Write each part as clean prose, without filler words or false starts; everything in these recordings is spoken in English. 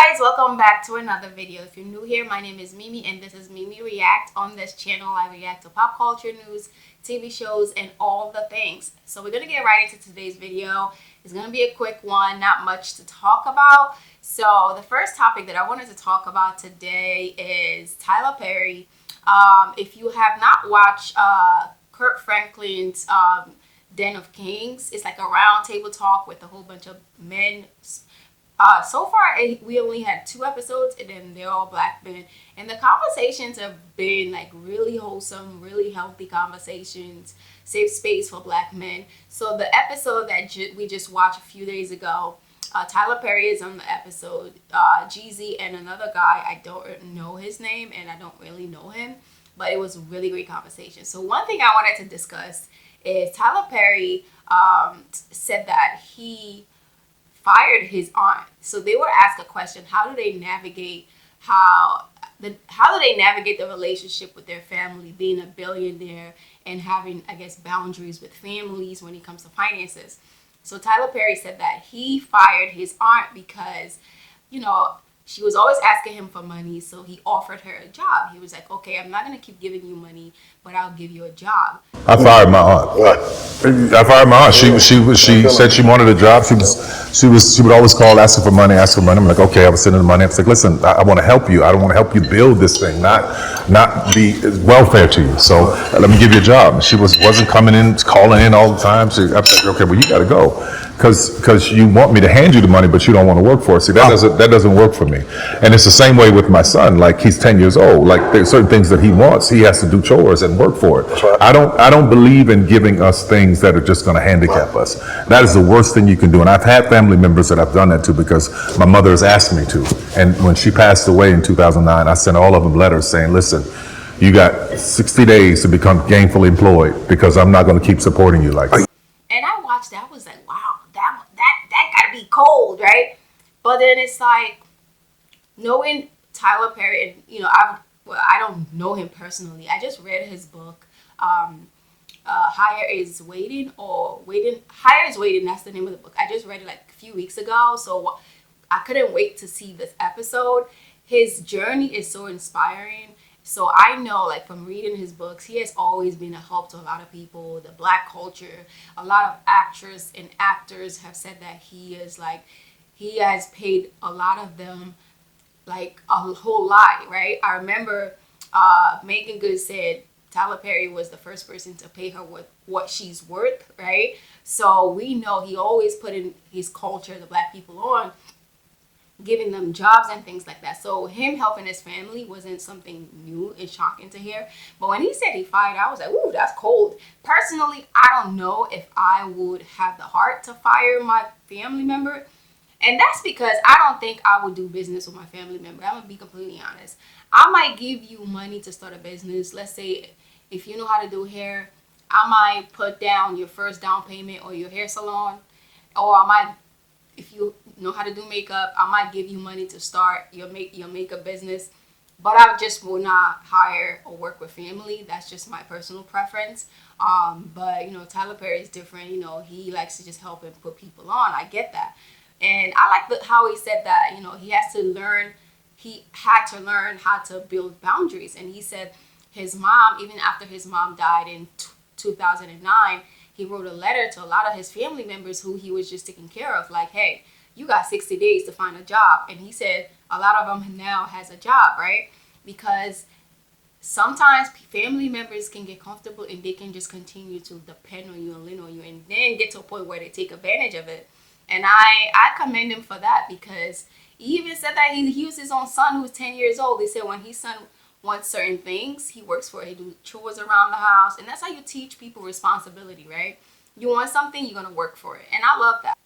guys, welcome back to another video. If you're new here, my name is Mimi and this is Mimi React. On this channel, I react to pop culture news, TV shows, and all the things. So we're going to get right into today's video. It's going to be a quick one, not much to talk about. So the first topic that I wanted to talk about today is Tyler Perry. If you have not watched Kirk Franklin's Den of Kings, it's like a round table talk with a whole bunch of men. So far, we only had 2 episodes, and then they're all black men. And the conversations have been like really wholesome, really healthy conversations, safe space for black men. So the episode that we just watched a few days ago, Tyler Perry is on the episode. Jeezy and another guy, I don't know his name, and I don't really know him, but it was a really great conversation. So one thing I wanted to discuss is Tyler Perry said that he fired his aunt. So they were asked a question: how do they navigate the relationship with their family, being a billionaire and having, I guess, boundaries with families when it comes to finances? So Tyler Perry said that he fired his aunt because, she was always asking him for money, so he offered her a job. He was like, okay, I'm not going to keep giving you money, but I'll give you a job. I fired my aunt. I fired my aunt. She said she wanted a job. She would always call asking for money. I'm like, okay, I was sending the money. I was like, listen, I want to help you. I don't want to help you build this thing, not be welfare to you. So let me give you a job. She wasn't coming in, calling in all the time. I was like, okay, well, you got to go. Because you want me to hand you the money, but you don't want to work for it. See, that doesn't work for me. And it's the same way with my son. Like, he's 10 years old. Like, there's certain things that he wants. He has to do chores and work for it. Right. I don't believe in giving us things that are just going to handicap us. That is the worst thing you can do. And I've had family members that I've done that to because my mother has asked me to. And when she passed away in 2009, I sent all of them letters saying, listen, you got 60 days to become gainfully employed because I'm not going to keep supporting you like that. And I watched that, I was like, wow, that gotta be cold, right? But then it's like, knowing Tyler Perry, and I don't know him personally. I just read his book, Higher is Waiting, Higher is Waiting, that's the name of the book. I just read it like a few weeks ago, so I couldn't wait to see this episode. His journey is so inspiring. So I know, like, from reading his books, he has always been a help to a lot of people, the black culture. A lot of actors and actors have said that he has paid a lot of them, like, a whole lot, right? I remember Megan Good said Tyler Perry was the first person to pay her what she's worth, right? So we know he always put in his culture, the black people on, giving them jobs and things like that. So him helping his family wasn't something new and shocking to hear. But when he said he fired, I was like, ooh, that's cold. Personally, I don't know if I would have the heart to fire my family member. And that's because I don't think I would do business with my family member. I'm going to be completely honest. I might give you money to start a business. Let's say if you know how to do hair, I might put down your first down payment or your hair salon. Or if you know how to do makeup, I might give you money to start your makeup business. But I just will not hire or work with family. That's just my personal preference. But Tyler Perry is different. He likes to just help and put people on. I get that. And I like how he said that, he had to learn how to build boundaries. And he said his mom, even after his mom died in 2009, he wrote a letter to a lot of his family members who he was just taking care of. Like, hey, you got 60 days to find a job. And he said a lot of them now has a job, right? Because sometimes family members can get comfortable and they can just continue to depend on you and lean on you, and then get to a point where they take advantage of it. And I commend him for that, because he even said that he used his own son who's 10 years old. They said when his son wants certain things, he works for it. He do chores around the house. And that's how you teach people responsibility, right? You want something, you're going to work for it. And I love that.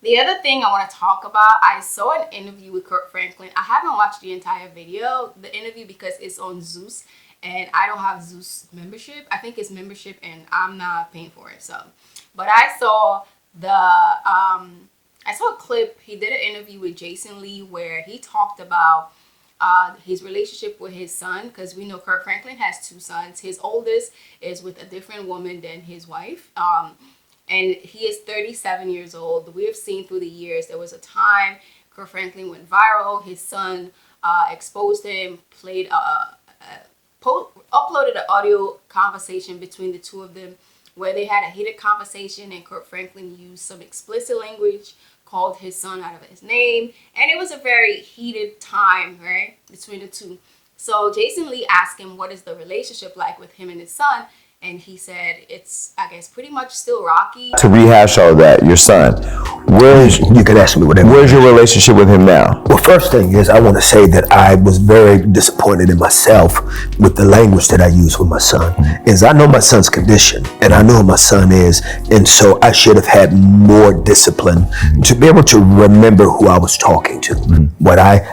The other thing I want to talk about, I saw an interview with Kirk Franklin. I haven't watched the entire video, the interview, because it's on Zeus. And I don't have Zeus membership. I think it's membership and I'm not paying for it. So, but I saw a clip. He did an interview with Jason Lee where he talked about his relationship with his son, because we know Kirk Franklin has 2 sons. His oldest is with a different woman than his wife. And he is 37 years old. We have seen through the years there was a time Kirk Franklin went viral. His son exposed him, uploaded an audio conversation between the two of them where they had a heated conversation, and Kirk Franklin used some explicit language, called his son out of his name, and it was a very heated time, right, between the two. So Jason Lee asked him, what is the relationship like with him and his son? And he said, it's, I guess, pretty much still rocky. To rehash all that, your son, You can ask me whatever. where's your relationship with him now? Well, first thing is, I want to say that I was very disappointed in myself with the language that I used with my son. Is I know my son's condition, and I know who my son is, and so I should have had more discipline to be able to remember who I was talking to,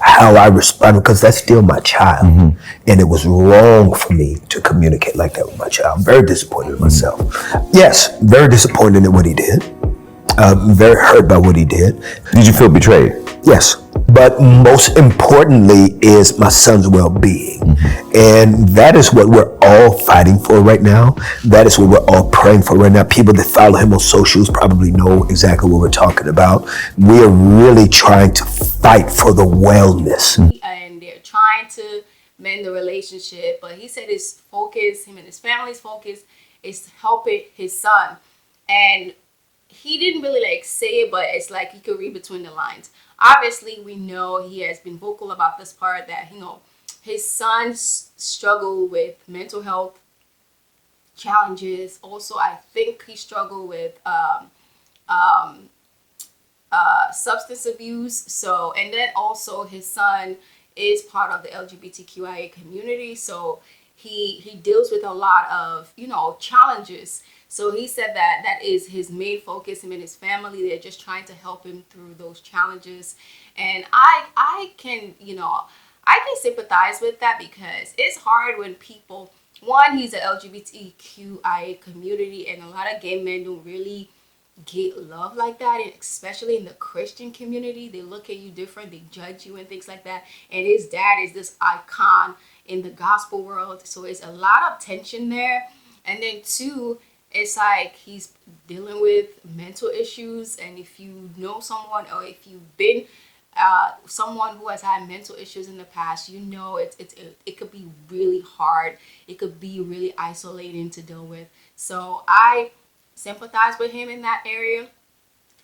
how I responded, because that's still my child, and it was wrong for me to communicate like that with my child. I'm very disappointed in myself. Yes, very disappointed in what he did. Very hurt by what he did. Did you feel betrayed? Yes, but most importantly is my son's well-being. And that is what we're all fighting for right now. That is what we're all praying for right now. People that follow him on socials probably know exactly what we're talking about. We are really trying to fight for the wellness. And they're trying to mend the relationship, but he said his focus, him and his family's focus, is helping his son. And he didn't really say it, but it's like you could read between the lines. Obviously, we know he has been vocal about this part that, his sons struggle with mental health challenges. Also, I think he struggled with substance abuse. So, and then also his son is part of the LGBTQIA community. So he deals with a lot of, challenges. So he said that is his main focus, him and his family. They're just trying to help him through those challenges. And I can sympathize with that, because it's hard when people, one, he's an LGBTQIA community, and a lot of gay men don't really get love like that, and especially in the Christian community. They look at you different, they judge you and things like that. And his dad is this icon in the gospel world, so it's a lot of tension there. And then two, it's like he's dealing with mental issues, and if you know someone, or if you've been someone who has had mental issues in the past, it could be really hard. It could be really isolating to deal with. So I sympathize with him in that area.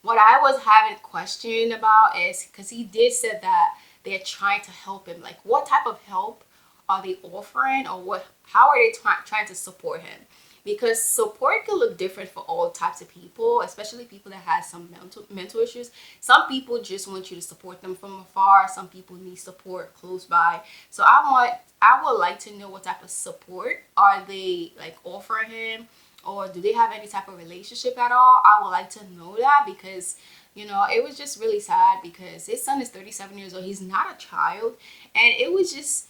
What I was having question about is, because he did say that they're trying to help him. Like, what type of help are they offering, or how are they trying to support him? Because support can look different for all types of people, especially people that have some mental issues. Some people just want you to support them from afar. Some people need support close by. So I would like to know what type of support are they offering him, or do they have any type of relationship at all? I would like to know that, because it was just really sad, because his son is 37 years old. He's not a child, and it was just,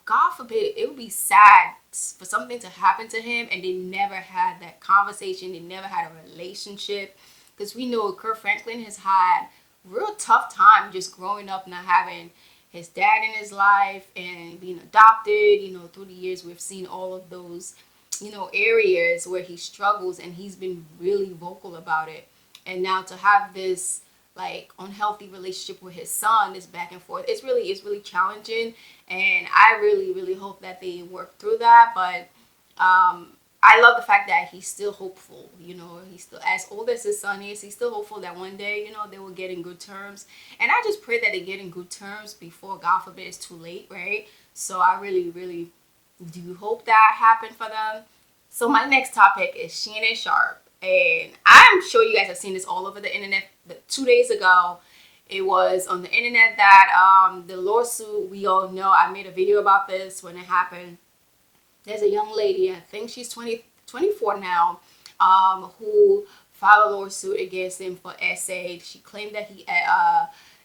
God forbid, it would be sad for something to happen to him and they never had that conversation. They never had a relationship, because we know Kirk Franklin has had real tough time just growing up, not having his dad in his life and being adopted. Through the years, we've seen all of those, areas where he struggles, and he's been really vocal about it. And now to have this unhealthy relationship with his son, this back and forth, it's really challenging. And I really hope that they work through that. But I love the fact that he's still hopeful. He's still, as old as his son is, he's still hopeful that one day, they will get in good terms. And I just pray that they get in good terms before, God forbid, it's too late, right? So I really do hope that happen for them. So my next topic is Shannon Sharpe. And I'm sure you guys have seen this all over the internet. But 2 days ago, it was on the internet that the lawsuit, we all know, I made a video about this when it happened. There's a young lady, I think she's 24 now, who filed a lawsuit against him for essay. She claimed that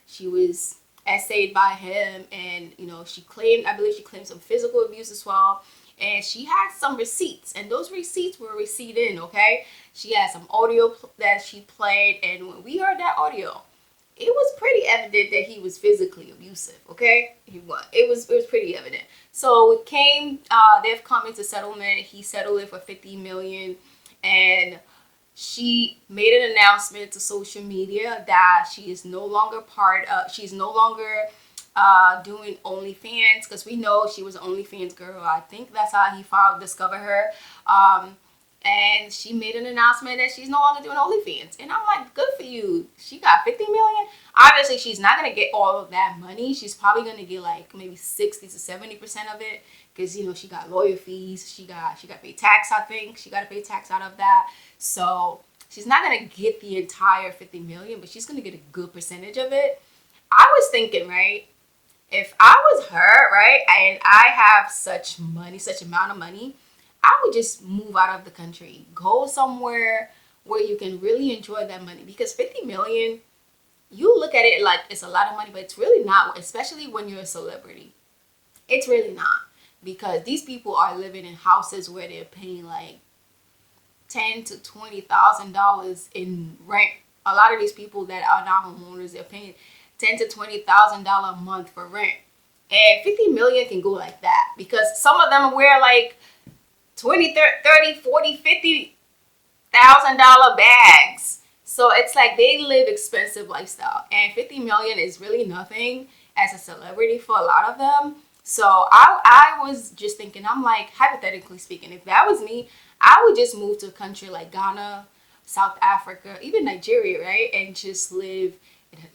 she was essayed by him, and I believe she claimed some physical abuse as well. And she had some receipts, and those receipts were receipted in, okay? She had some audio that she played, and when we heard that audio, it was pretty evident that he was physically abusive, okay? It was pretty evident. So they've come into settlement. He settled it for $50 million, and she made an announcement to social media that she's no longer doing OnlyFans, because we know she was an OnlyFans girl. I think that's how he discovered her. And she made an announcement that she's no longer doing OnlyFans. And I'm like, good for you. She got 50 million. Obviously, she's not going to get all of that money. She's probably going to get like maybe 60 to 70% of it, because, you know, she got lawyer fees. She got to pay tax, I think. She got to pay tax out of that. So she's not going to get the entire 50 million, but she's going to get a good percentage of it. I was thinking, right, if I was her, right, and I have such amount of money, I would just move out of the country, go somewhere where you can really enjoy that money. Because 50 million, you look at it like it's a lot of money, but it's really not, especially when you're a celebrity. It's really not, because these people are living in houses where they're paying like $10,000 to $20,000 in rent. A lot of these people that are not homeowners, they're paying $10,000 to $20,000 a month for rent. And 50 million can go like that, because some of them wear like 20, 30, 40, 50,000 dollar bags. So it's like they live expensive lifestyle, and 50 million is really nothing as a celebrity for a lot of them. So I was just thinking, I'm like, hypothetically speaking, if that was me, I would just move to a country like Ghana, South Africa, even Nigeria, right? And just live.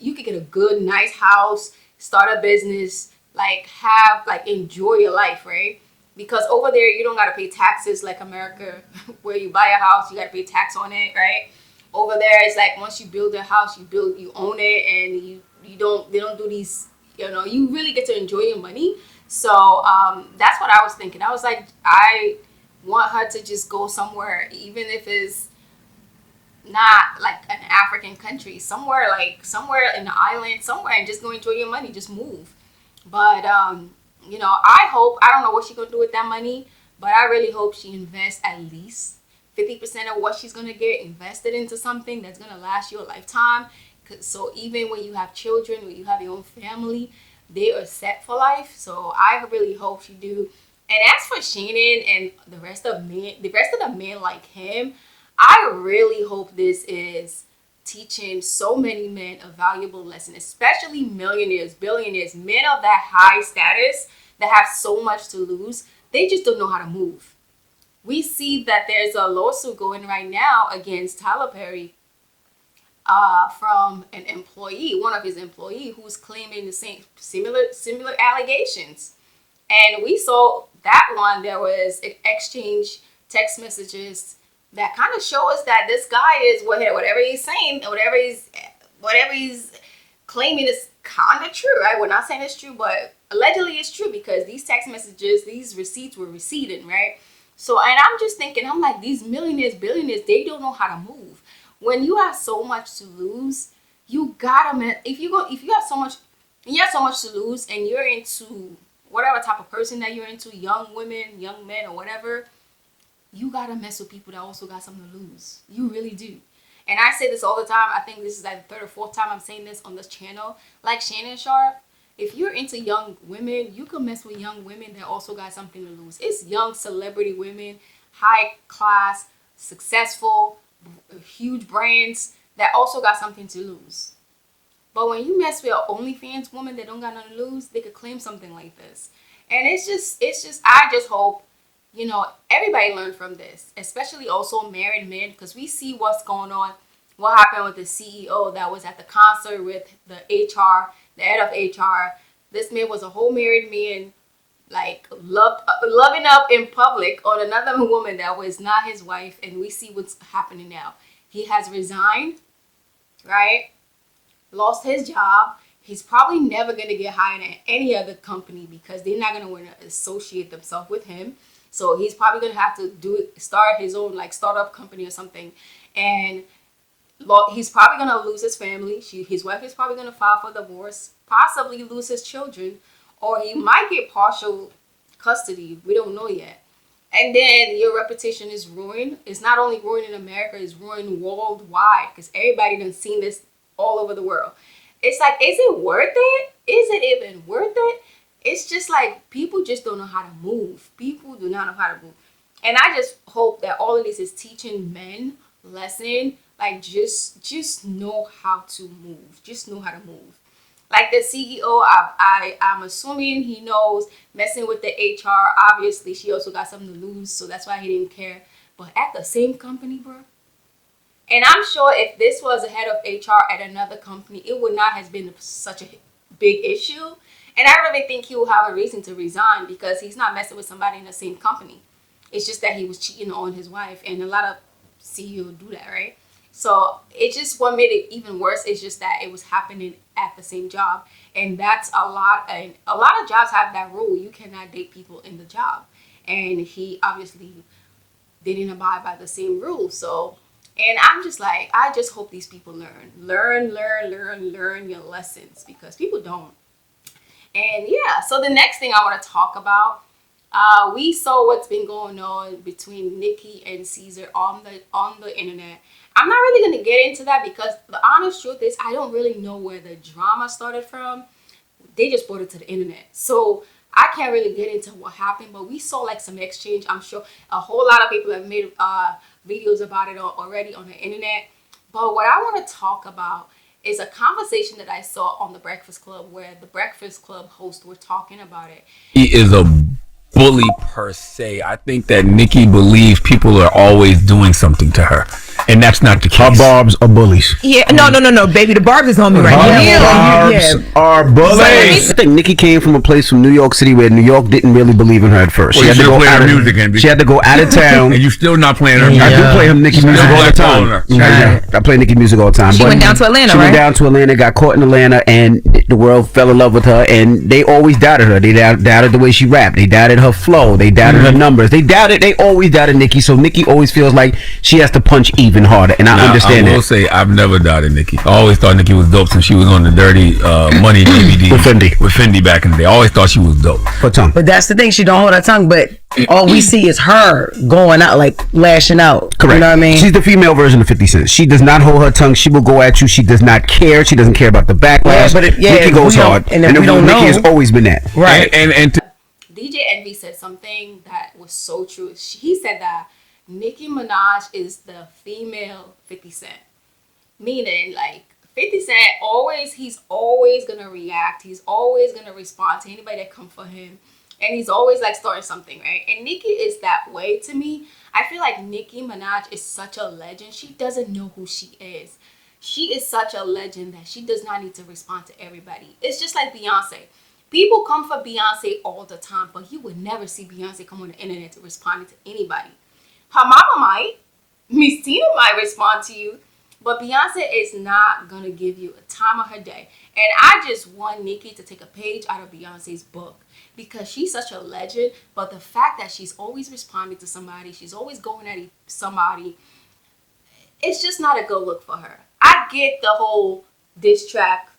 You could get a good, nice house, start a business, enjoy your life, right? Because over there, you don't got to pay taxes like America, where you buy a house, you got to pay tax on it, right? Over there, it's like once you build a house, you own it, and they don't do these, you really get to enjoy your money. So that's what I was thinking. I was like, I want her to just go somewhere, even if it's not like an African country, somewhere in the island, somewhere, and just go enjoy your money, just move. But I don't know what she's gonna do with that money, but I really hope she invests at least 50% of what she's gonna get invested into something that's gonna last you a lifetime. So even when you have children, when you have your own family, they are set for life. So I really hope she do. And as for Shannon and the rest of the men like him, I really hope this is teaching so many men a valuable lesson, especially millionaires, billionaires, men of that high status that have so much to lose. They just don't know how to move. We see that there's a lawsuit going right now against Tyler Perry from an employee, one of his employees, who's claiming the same similar allegations. And we saw that one. There was an exchange text messages that kind of show us that this guy is whatever he's saying, whatever he's claiming is kind of true, right? We're not saying it's true, but allegedly it's true, because these text messages, these receipts were receipted, right? So, and I'm just thinking, I'm like, these millionaires, billionaires, they don't know how to move. When you have so much to lose, you gotta, if you have so much to lose, and you're into whatever type of person that you're into, young women, young men, or whatever, you gotta mess with people that also got something to lose. You really do. And I say this all the time. I think this is like the third or fourth time I'm saying this on this channel. Like Shannon Sharpe, if you're into young women, you can mess with young women that also got something to lose. It's young celebrity women, high class, successful, huge brands that also got something to lose. But when you mess with an OnlyFans woman that don't got nothing to lose, they could claim something like this. And it's just, I just hope, everybody learn from this, especially also married men, because we see what's going on, what happened with the CEO that was at the concert with the head of HR. This man was a whole married man, like loving up in public on another woman that was not his wife, and we see what's happening now. He has resigned, right? Lost his job. He's probably never going to get hired at any other company, because they're not going to want to associate themselves with him. So he's probably going to have to start his own startup company or something. And he's probably going to lose his family. His wife is probably going to file for divorce, possibly lose his children, or he might get partial custody. We don't know yet. And then your reputation is ruined. It's not only ruined in America, it's ruined worldwide, because everybody done seen this all over the world. It's like, is it worth it? Is it even worth it? It's just like, people just don't know how to move. People do not know how to move. And I just hope that all of this is teaching men lesson. Like just know how to move. Just know how to move. Like the CEO, I'm assuming he knows messing with the HR. Obviously, she also got something to lose, so that's why he didn't care. But at the same company, bro. And I'm sure if this was a head of HR at another company, it would not have been such a big issue. And I really think he will have a reason to resign because he's not messing with somebody in the same company. It's just that he was cheating on his wife, and a lot of CEOs do that, right? So it just what made it even worse is just that it was happening at the same job, and that's a lot. And a lot of jobs have that rule: you cannot date people in the job, and he obviously didn't abide by the same rules. So, and I'm just like, I just hope these people learn your lessons because people don't. And yeah, so the next thing I want to talk about, we saw what's been going on between Nicki and Caesar on the internet. I'm not really gonna get into that because the honest truth is I don't really know where the drama started from. They just brought it to the internet, so I can't really get into what happened. But we saw like some exchange. I'm sure a whole lot of people have made videos about it already on the internet. But what I want to talk about is a conversation that I saw on the Breakfast Club where the Breakfast Club hosts were talking about it. He is a bully per se. I think that Nicki believes people are always doing something to her, and that's not the Our case. barbs are bullies. Yeah, no, baby. The Barb's is on me right now. Barbs are bullies. I think Nicki came from a place from New York City where New York didn't really believe in her at first. Well, you should've played her music, Envy. She had to go out of town. And you still not playing her I music. do play him Nicki music all the time. Yeah, I play Nicki music all the time. She went down to Atlanta, She right? went down to Atlanta, got caught in Atlanta, and the world fell in love with her. And they always doubted her. They doubted the way she rapped. They doubted her flow. They doubted her numbers. They always doubted Nicki. So Nicki always feels like she has to punch even harder. And I understand I will that. say I've never doubted Nicki. I always thought Nicki was dope since she was on the Dirty Money DVD With Fendi. back in the day. I always thought she was dope. Her tongue. But that's the thing. She don't hold her tongue. But all we see is her going out, like lashing out. Correct. You know what I mean? She's the female version of 50 Cent. She does not hold her tongue. She will go at you. She does not care. She doesn't care about the backlash. Nicki goes hard. And we don't know. Nicki has always been that. Right. And DJ Envy said something that was so true. He said that Nicki Minaj is the female 50 Cent. Meaning, like, 50 Cent he's always gonna react. He's always gonna respond to anybody that come for him. And he's always like starting something, right? And Nicki is that way to me. I feel like Nicki Minaj is such a legend. She doesn't know who she is. She is such a legend that she does not need to respond to everybody. It's just like Beyonce. People come for Beyonce all the time, but you would never see Beyonce come on the internet to respond to anybody. Her mama might. Miss Tina might respond to you. But Beyonce is not going to give you a time of her day. And I just want Nicki to take a page out of Beyonce's book because she's such a legend. But the fact that she's always responding to somebody, she's always going at somebody, it's just not a good look for her. I get the whole diss track.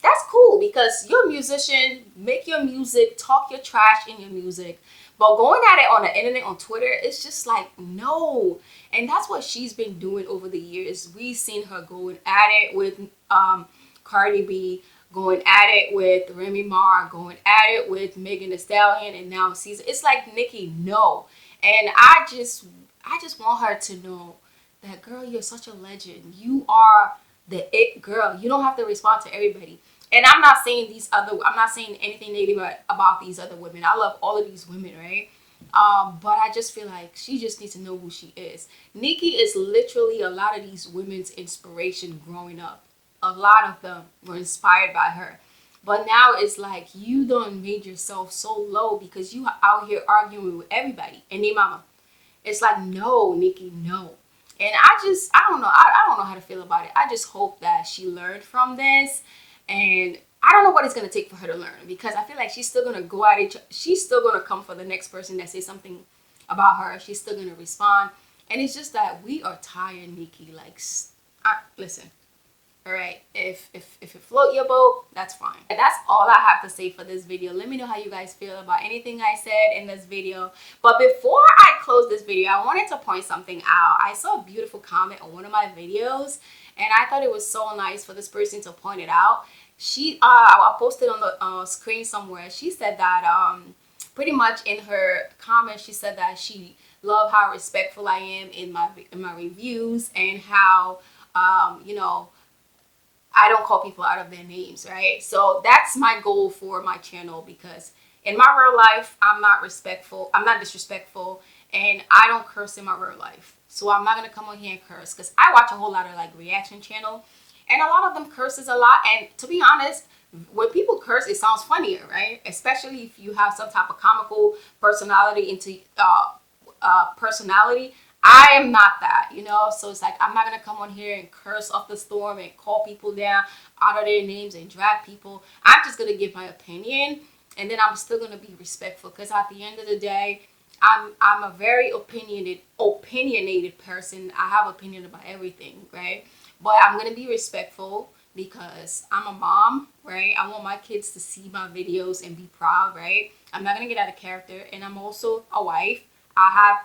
That's cool because you're a musician, make your music, talk your trash in your music. But going at it on the internet, on Twitter, it's just like, no. And that's what she's been doing over the years. We've seen her going at it with Cardi B, going at it with Remy Ma, going at it with Megan Thee Stallion, and now Caesar. It's like, Nicki, no. And I just want her to know that, girl, you're such a legend. You are the it girl. You don't have to respond to everybody. And I'm not saying anything negative about these other women. I love all of these women, right? But I just feel like she just needs to know who she is. Nicki is literally a lot of these women's inspiration growing up. A lot of them were inspired by her. But now it's like you done made yourself so low because you are out here arguing with everybody and their mama. It's like, no, Nicki, no. And I don't know. I don't know how to feel about it. I just hope that she learned from this. And I don't know what it's going to take for her to learn because I feel like she's still going to go at it. She's still going to come for the next person that says something about her. She's still going to respond. And it's just that we are tired, Nicki. Like, listen. All right. If it float your boat, that's fine. That's all I have to say for this video. Let me know how you guys feel about anything I said in this video. But before I close this video, I wanted to point something out. I saw a beautiful comment on one of my videos. And I thought it was so nice for this person to point it out. I posted on the screen somewhere. She said that pretty much in her comment, she said that she love how respectful I am in my reviews, and how you know, I don't call people out of their names, right? So that's my goal for my channel, because in my real life, I'm not disrespectful, and I don't curse in my real life. So I'm not gonna come on here and curse, because I watch a whole lot of like reaction channel, and a lot of them curses a lot. And to be honest, when people curse, it sounds funnier, right? Especially if you have some type of comical personality into personality. I am not that, you know. So it's like, I'm not gonna come on here and curse off the storm and call people down out of their names and drag people. I'm just gonna give my opinion, and then I'm still gonna be respectful, because at the end of the day, I'm a very opinionated person. I have opinion about everything, right? But I'm gonna be respectful, because I'm a mom, right? I want my kids to see my videos and be proud, right? I'm not gonna get out of character, and I'm also a wife. I have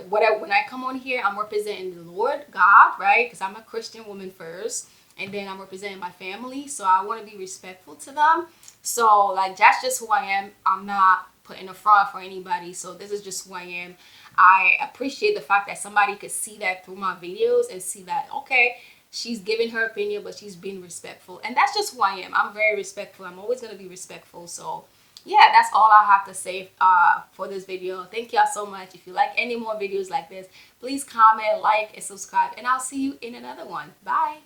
when I come on here, I'm representing the Lord God, right? Because I'm a Christian woman first, and then I'm representing my family, so I want to be respectful to them. So like, that's just who I am. I'm not putting a front for anybody. So this is just who I am. I appreciate the fact that somebody could see that through my videos and see that, okay, she's giving her opinion, but she's being respectful. And that's just who I am. I'm very respectful. I'm always going to be respectful. So yeah, that's all I have to say for this video. Thank y'all so much. If you like any more videos like this, please comment, like, and subscribe. And I'll see you in another one. Bye.